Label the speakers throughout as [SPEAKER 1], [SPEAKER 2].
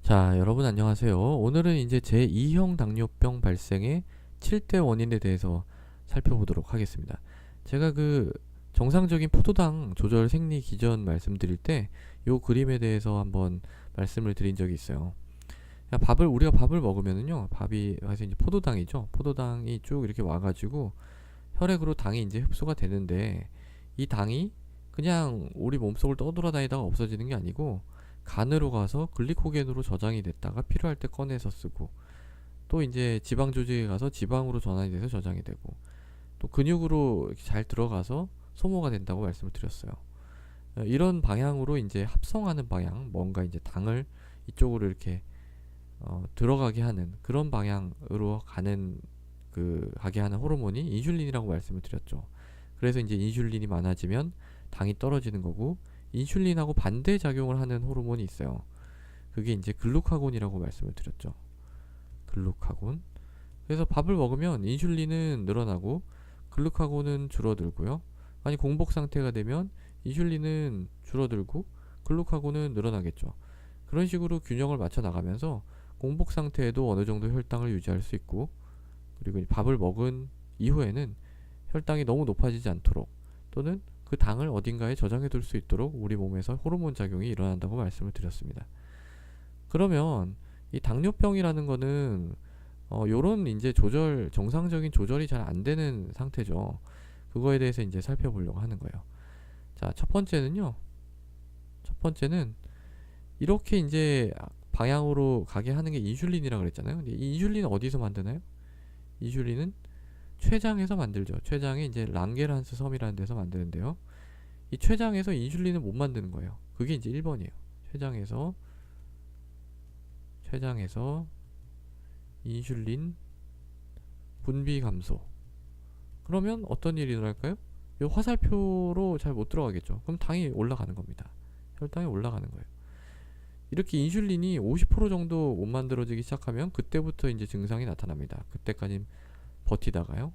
[SPEAKER 1] 자, 여러분 안녕하세요. 오늘은 이제 제2형 당뇨병 발생의 7대 원인에 대해서 살펴보도록 하겠습니다. 제가 정상적인 포도당 조절 생리 기전 말씀드릴 때 요 그림에 대해서 한번 말씀을 드린 적이 있어요. 우리가 밥을 먹으면은요, 밥이 그래서 이제 포도당이죠. 포도당이 쭉 이렇게 와가지고 혈액으로 당이 이제 흡수가 되는데, 이 당이 그냥 우리 몸속을 떠돌아다니다가 없어지는 게 아니고 간으로 가서 글리코겐으로 저장이 됐다가 필요할 때 꺼내서 쓰고, 또 이제 지방 조직에 가서 지방으로 전환이 돼서 저장이 되고, 또 근육으로 이렇게 잘 들어가서 소모가 된다고 말씀을 드렸어요. 이런 방향으로 이제 합성하는 방향, 뭔가 이제 당을 이쪽으로 이렇게 들어가게 하는 그런 방향으로 가게 하는 호르몬이 인슐린이라고 말씀을 드렸죠. 그래서 이제 인슐린이 많아지면 당이 떨어지는 거고, 인슐린하고 반대 작용을 하는 호르몬이 있어요. 그게 이제 글루카곤이라고 말씀을 드렸죠. 글루카곤. 그래서 밥을 먹으면 인슐린은 늘어나고 글루카곤은 줄어들고요. 아니, 공복 상태가 되면 인슐린은 줄어들고 글루카곤은 늘어나겠죠. 그런 식으로 균형을 맞춰 나가면서 공복 상태에도 어느 정도 혈당을 유지할 수 있고, 그리고 밥을 먹은 이후에는 혈당이 너무 높아지지 않도록, 또는 그 당을 어딘가에 저장해 둘 수 있도록 우리 몸에서 호르몬 작용이 일어난다고 말씀을 드렸습니다. 그러면 이 당뇨병이라는 거는 요런 이제 정상적인 조절이 잘 안 되는 상태죠. 그거에 대해서 이제 살펴보려고 하는 거예요. 자, 첫 번째는 이렇게 이제 방향으로 가게 하는 게 인슐린이라고 그랬잖아요. 근데 이 인슐린은 어디서 만드나요? 인슐린은 췌장에서 만들죠. 췌장에 이제 랑게란스 섬이라는 데서 만드는데요. 이 췌장에서 인슐린을 못 만드는 거예요. 그게 이제 1번이에요. 췌장에서 인슐린 분비 감소. 그러면 어떤 일이 일어날까요? 이 화살표로 잘 못 들어가겠죠. 그럼 당이 올라가는 겁니다. 혈당이 올라가는 거예요. 이렇게 인슐린이 50% 정도 못 만들어지기 시작하면 그때부터 이제 증상이 나타납니다. 그때까지 버티다가요.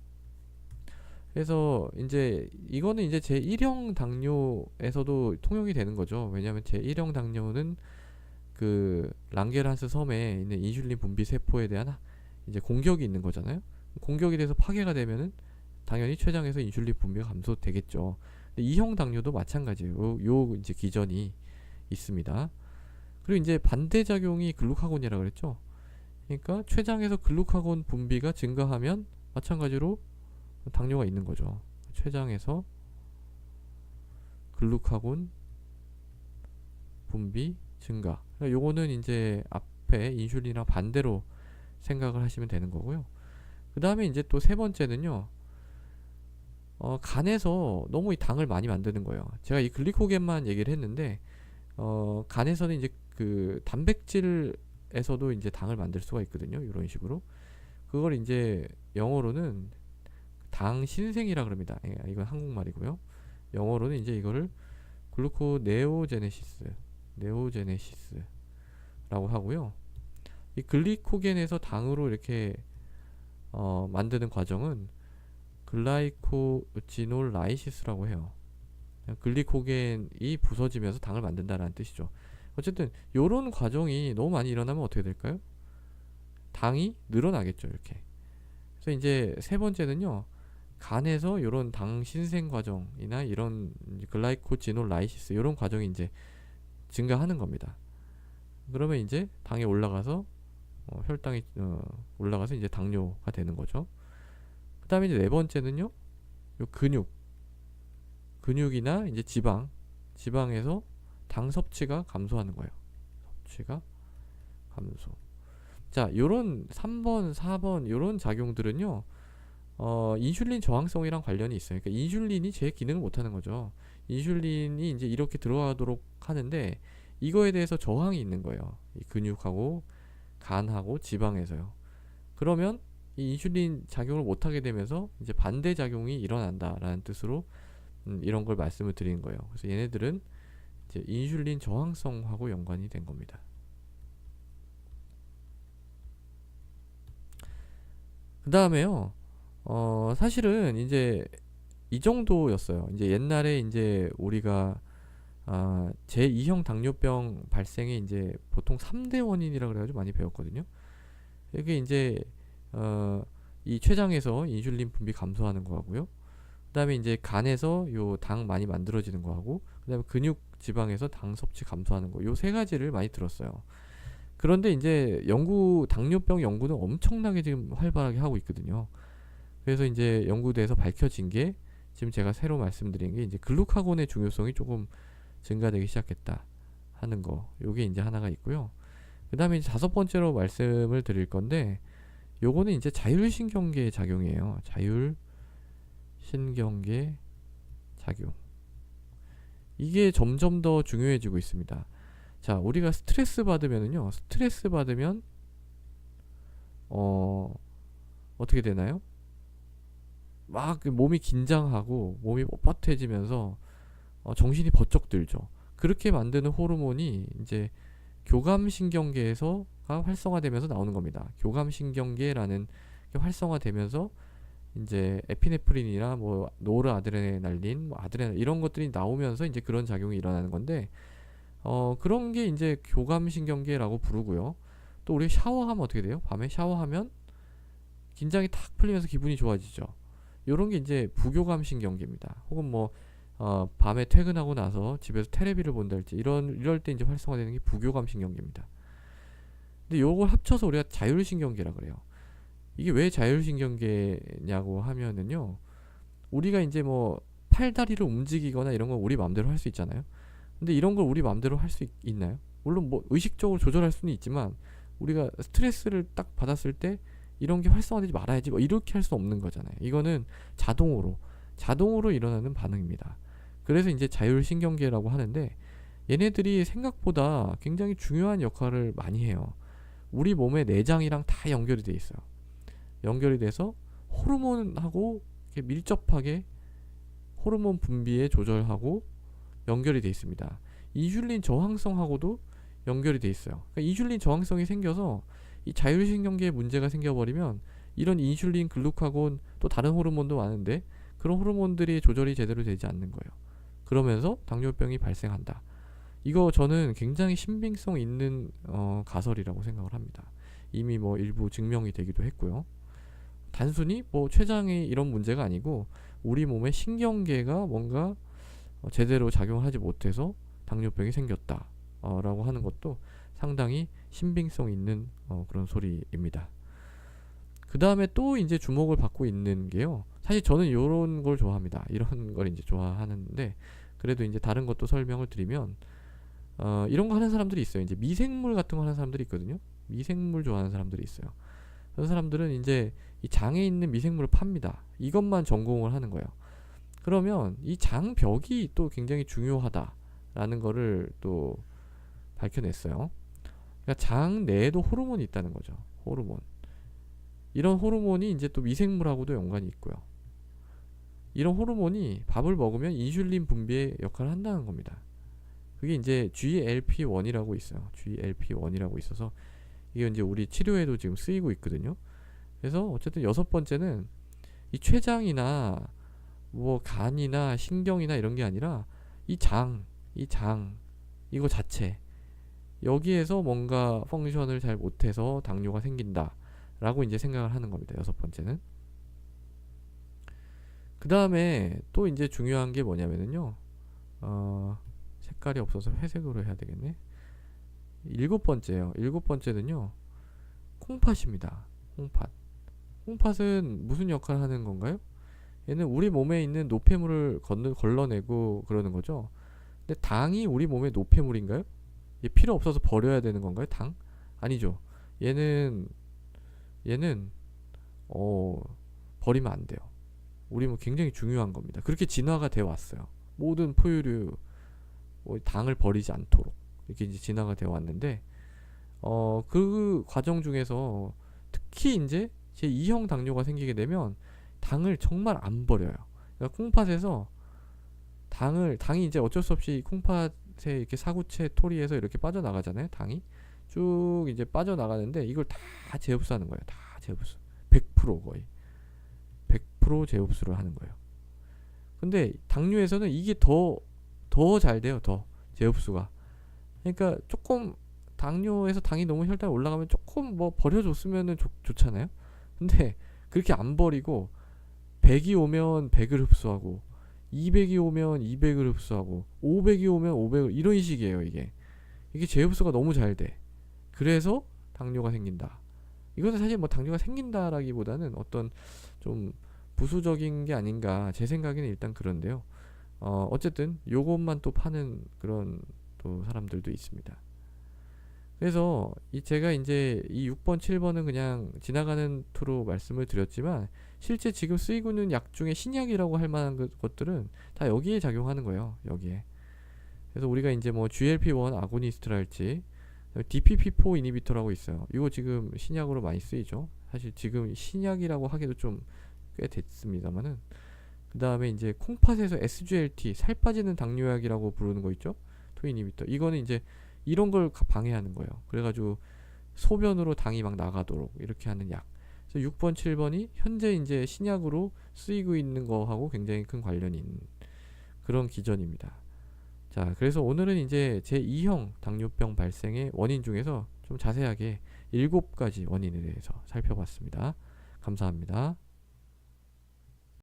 [SPEAKER 1] 그래서 이제 이거는 이제 제1형 당뇨에서도 통용이 되는 거죠. 왜냐하면 제1형 당뇨는 그 랑게란스 섬에 있는 인슐린 분비 세포에 대한 이제 공격이 있는 거잖아요. 공격이 돼서 파괴가 되면은 당연히 췌장에서 인슐린 분비가 감소되겠죠. 근데 2형 당뇨도 마찬가지예요. 요 이제 기전이 있습니다. 그리고 이제 반대작용이 글루카곤이라고 그랬죠. 그러니까 췌장에서 글루카곤 분비가 증가하면 마찬가지로 당뇨가 있는 거죠. 췌장에서 글루카곤 분비 증가. 그러니까 요거는 이제 앞에 인슐린이랑 반대로 생각을 하시면 되는 거고요. 그 다음에 이제 또 세 번째는요. 간에서 너무 이 당을 많이 만드는 거예요. 제가 이 글리코겐만 얘기를 했는데, 간에서는 이제 그 단백질에서도 이제 당을 만들 수가 있거든요. 이런 식으로. 그걸 이제 영어로는 당 신생이라 그럽니다. 이건 한국말이고요. 영어로는 이제 이거를 네오제네시스라고 하고요. 이 글리코겐에서 당으로 이렇게 만드는 과정은 글라이코지놀라이시스라고 해요. 글리코겐이 부서지면서 당을 만든다라는 뜻이죠. 어쨌든 요런 과정이 너무 많이 일어나면 어떻게 될까요? 당이 늘어나겠죠, 이렇게. 그래서 이제 세 번째는요. 간에서 이런 당 신생 과정이나 이런 글라이코지놀라이시스 이런 과정이 이제 증가하는 겁니다. 그러면 이제 당이 올라가서 혈당이 올라가서 이제 당뇨가 되는 거죠. 그다음에 이제 네 번째는요. 요 근육이나 이제 지방에서 당 섭취가 감소하는 거예요. 섭취가 감소. 자, 요런 3번, 4번 요런 작용들은요. 인슐린 저항성이랑 관련이 있어요. 그러니까 인슐린이 제 기능을 못하는 거죠. 인슐린이 이제 이렇게 들어가도록 하는데 이거에 대해서 저항이 있는 거예요. 이 근육하고 간하고 지방에서요. 그러면 이 인슐린 작용을 못하게 되면서 이제 반대 작용이 일어난다라는 뜻으로 이런 걸 말씀을 드리는 거예요. 그래서 얘네들은 이제 인슐린 저항성하고 연관이 된 겁니다. 그 다음에요. 사실은 이제 이 정도였어요. 이제 옛날에 이제 우리가 제2형 당뇨병 발생의 이제 보통 3대 원인이라 그래가지고 많이 배웠거든요. 이게 이제 이 췌장에서 인슐린 분비 감소하는 거하고요. 그다음에 이제 간에서 요 당 많이 만들어지는 거하고, 그다음에 근육 지방에서 당 섭취 감소하는 거, 요 세 가지를 많이 들었어요. 그런데 이제 당뇨병 연구는 엄청나게 지금 활발하게 하고 있거든요. 그래서 이제 연구돼서 밝혀진 게, 지금 제가 새로 말씀드린 게 이제 글루카곤의 중요성이 조금 증가되기 시작했다 하는 거, 요게 이제 하나가 있고요. 그 다음에 이제 다섯 번째로 말씀을 드릴 건데, 요거는 이제 자율신경계 작용이에요. 자율신경계 작용. 이게 점점 더 중요해지고 있습니다. 자, 우리가 스트레스 받으면은요, 스트레스 받으면 어떻게 되나요? 막 몸이 긴장하고 몸이 뻣뻣해지면서 정신이 번쩍 들죠. 그렇게 만드는 호르몬이 이제 교감신경계에서가 활성화되면서 나오는 겁니다. 교감신경계라는 게 활성화되면서 이제 에피네프린이나 뭐 노르아드레날린, 뭐 아드레날 이런 것들이 나오면서 이제 그런 작용이 일어나는 건데, 그런 게 이제 교감신경계라고 부르고요. 또 우리 샤워하면 어떻게 돼요? 밤에 샤워하면 긴장이 탁 풀리면서 기분이 좋아지죠. 요런 게 이제 부교감신경계입니다. 혹은 뭐 밤에 퇴근하고 나서 집에서 테레비를 본달지 이럴 때 이제 활성화되는 게 부교감신경계입니다. 근데 요걸 합쳐서 우리가 자율신경계라 그래요. 이게 왜 자율신경계냐고 하면은요, 우리가 이제 뭐 팔다리를 움직이거나 이런 건 우리 마음대로 할 수 있잖아요. 근데 이런 걸 우리 마음대로 할 수 있나요? 물론 뭐 의식적으로 조절할 수는 있지만, 우리가 스트레스를 딱 받았을 때 이런 게 활성화되지 말아야지 뭐 이렇게 할 수 없는 거잖아요. 이거는 자동으로 일어나는 반응입니다. 그래서 이제 자율신경계라고 하는데, 얘네들이 생각보다 굉장히 중요한 역할을 많이 해요. 우리 몸의 내장이랑 다 연결이 돼 있어요. 연결이 돼서 호르몬하고 이렇게 밀접하게 호르몬 분비에 조절하고 연결이 돼 있습니다. 인슐린 저항성하고도 연결이 돼 있어요. 그러니까 인슐린 저항성이 생겨서 이 자율신경계에 문제가 생겨버리면 이런 인슐린, 글루카곤, 또 다른 호르몬도 많은데 그런 호르몬들이 조절이 제대로 되지 않는 거예요. 그러면서 당뇨병이 발생한다. 이거 저는 굉장히 신빙성 있는 가설이라고 생각을 합니다. 이미 뭐 일부 증명이 되기도 했고요. 단순히 뭐 췌장이 이런 문제가 아니고 우리 몸의 신경계가 뭔가 제대로 작용하지 못해서 당뇨병이 생겼다 라고 하는 것도 상당히 신빙성 있는 그런 소리입니다. 그 다음에 또 이제 주목을 받고 있는 게요, 사실 저는 이런 걸 좋아합니다. 이런 걸 이제 좋아하는데, 그래도 이제 다른 것도 설명을 드리면, 이런 거 하는 사람들이 있어요. 이제 미생물 같은 거 하는 사람들이 있거든요. 미생물 좋아하는 사람들이 있어요. 그런 사람들은 이제 이 장에 있는 미생물을 팝니다. 이것만 전공을 하는 거예요. 그러면 이 장벽이 또 굉장히 중요하다라는 거를 또 밝혀냈어요. 그러니까 장 내에도 호르몬이 있다는 거죠. 호르몬. 이런 호르몬이 이제 또 미생물하고도 연관이 있고요. 이런 호르몬이 밥을 먹으면 인슐린 분비에 역할을 한다는 겁니다. 그게 이제 GLP-1이라고 있어요. GLP-1이라고 있어서 이게 이제 우리 치료에도 지금 쓰이고 있거든요. 그래서 어쨌든 여섯 번째는 이 췌장이나 뭐 간이나 신경이나 이런 게 아니라 이 장 이거 자체, 여기에서 뭔가 펑션을 잘 못해서 당뇨가 생긴다 라고 이제 생각을 하는 겁니다. 여섯 번째는. 그 다음에 또 이제 중요한 게 뭐냐면요, 색깔이 없어서 회색으로 해야 되겠네. 일곱 번째는요, 콩팥입니다. 콩팥은 무슨 역할을 하는 건가요? 얘는 우리 몸에 있는 노폐물을 걸러내고 그러는 거죠. 근데 당이 우리 몸의 노폐물인가요? 얘 필요 없어서 버려야 되는 건가요? 당? 아니죠. 얘는 버리면 안 돼요. 우리 몸 굉장히 중요한 겁니다. 그렇게 진화가 되어 왔어요. 모든 포유류 당을 버리지 않도록 이렇게 이제 진화가 되어 왔는데, 그 과정 중에서 특히 이제 제2형 당뇨가 생기게 되면 당을 정말 안 버려요. 그러니까 콩팥에서 당이 이제 어쩔 수 없이 콩팥에 이렇게 사구체 토리에서 이렇게 빠져나가잖아요. 당이 쭉 이제 빠져나가는데 이걸 다 재흡수하는 거예요. 다 재흡수. 100% 거의 100% 재흡수를 하는 거예요. 근데 당뇨에서는 이게 더 잘 돼요. 제흡수가. 그러니까 조금 당뇨에서 당이 너무 혈당이 올라가면 조금 뭐 버려줬으면은 좋잖아요. 근데 그렇게 안 버리고 100이 오면 100을 흡수하고 200이 오면 200을 흡수하고 500이 오면 500을, 이런 식이에요. 이게 재흡수가 너무 잘 돼. 그래서 당뇨가 생긴다. 이거는 사실 뭐 당뇨가 생긴다라기보다는 어떤 좀 부수적인 게 아닌가, 제 생각에는 일단 그런데요. 어쨌든 요것만 또 파는 그런 또 사람들도 있습니다. 그래서 제가 이제 이 6번, 7번은 그냥 지나가는 투로 말씀을 드렸지만, 실제 지금 쓰이고 있는 약 중에 신약이라고 할 만한 것들은 다 여기에 작용하는 거예요. 여기에. 그래서 우리가 이제 뭐 GLP-1 아고니스트랄지 DPP-4 이니비터라고 있어요. 이거 지금 신약으로 많이 쓰이죠. 사실 지금 신약이라고 하기도 좀 꽤 됐습니다만은, 그 다음에 이제 콩팥에서 SGLT, 살 빠지는 당뇨약이라고 부르는 거 있죠. 토 이니비터. 이거는 이제 이런 걸 방해하는 거예요. 그래가지고 소변으로 당이 막 나가도록 이렇게 하는 약. 그래서 6번, 7번이 현재 이제 신약으로 쓰이고 있는 거하고 굉장히 큰 관련이 있는 그런 기전입니다. 자, 그래서 오늘은 이제 제2형 당뇨병 발생의 원인 중에서 좀 자세하게 7가지 원인에 대해서 살펴봤습니다. 감사합니다.